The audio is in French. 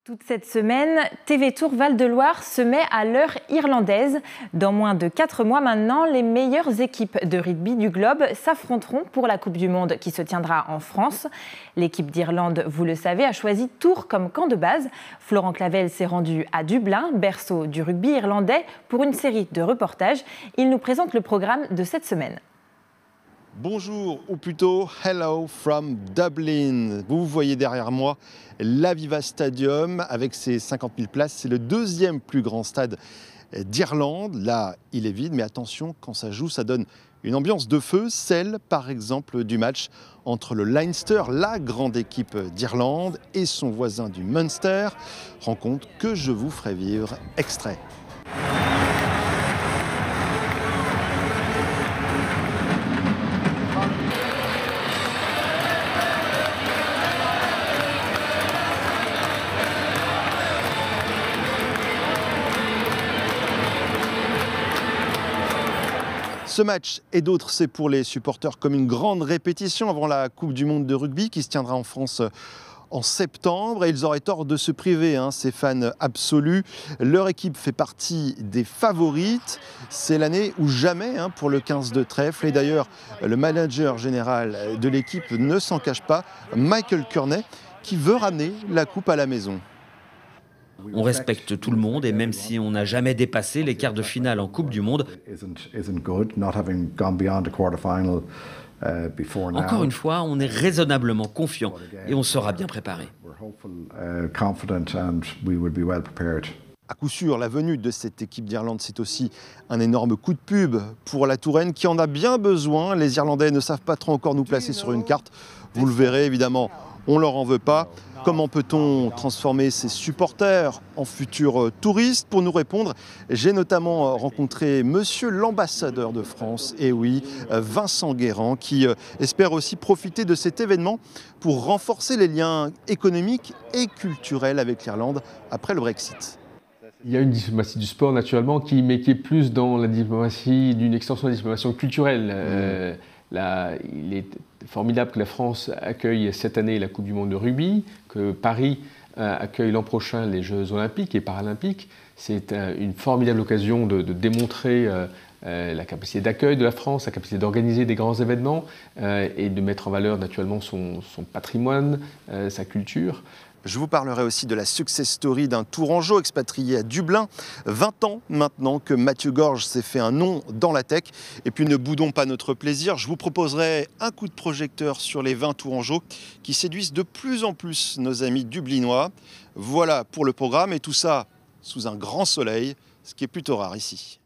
Toute cette semaine, TV Tour Val-de-Loire se met à l'heure irlandaise. Dans moins de 4 mois maintenant, les meilleures équipes de rugby du globe s'affronteront pour la Coupe du Monde qui se tiendra en France. L'équipe d'Irlande, vous le savez, a choisi Tours comme camp de base. Florent Clavel s'est rendu à Dublin, berceau du rugby irlandais, pour une série de reportages. Il nous présente le programme de cette semaine. Bonjour, ou plutôt hello from Dublin. Vous voyez derrière moi l'Aviva Stadium avec ses 50 000 places. C'est le deuxième plus grand stade d'Irlande. Là, il est vide, mais attention, quand ça joue, ça donne une ambiance de feu. Celle, par exemple, du match entre le Leinster, la grande équipe d'Irlande, et son voisin du Munster. Rencontre que je vous ferai vivre. Extrait. Ce match et d'autres, c'est pour les supporters comme une grande répétition avant la Coupe du Monde de rugby qui se tiendra en France en septembre. Et ils auraient tort de se priver, ces fans absolus. Leur équipe fait partie des favorites. C'est l'année ou jamais pour le 15 de trèfle. Et d'ailleurs, le manager général de l'équipe ne s'en cache pas, Michael Kearney, qui veut ramener la coupe à la maison. On respecte tout le monde et même si on n'a jamais dépassé les quarts de finale en Coupe du Monde, encore une fois, on est raisonnablement confiant et on sera bien préparé. À coup sûr, la venue de cette équipe d'Irlande, c'est aussi un énorme coup de pub pour la Touraine qui en a bien besoin. Les Irlandais ne savent pas trop encore nous placer sur une carte. Vous le verrez évidemment, on ne leur en veut pas. Comment peut-on transformer ces supporters en futurs touristes? Pour nous répondre, j'ai notamment rencontré monsieur l'ambassadeur de France, et oui, Vincent Guérand, qui espère aussi profiter de cet événement pour renforcer les liens économiques et culturels avec l'Irlande après le Brexit. Il y a une diplomatie du sport naturellement qui est plus dans la diplomatie d'une extension de la diplomatie culturelle. Il est formidable que la France accueille cette année la Coupe du Monde de rugby, que Paris accueille l'an prochain les Jeux Olympiques et Paralympiques. C'est une formidable occasion de démontrer la capacité d'accueil de la France, la capacité d'organiser des grands événements et de mettre en valeur naturellement son patrimoine, sa culture. Je vous parlerai aussi de la success story d'un Tourangeau expatrié à Dublin. 20 ans maintenant que Mathieu Gorge s'est fait un nom dans la tech. Et puis ne boudons pas notre plaisir, je vous proposerai un coup de projecteur sur les 20 Tourangeaux qui séduisent de plus en plus nos amis dublinois. Voilà pour le programme et tout ça sous un grand soleil, ce qui est plutôt rare ici.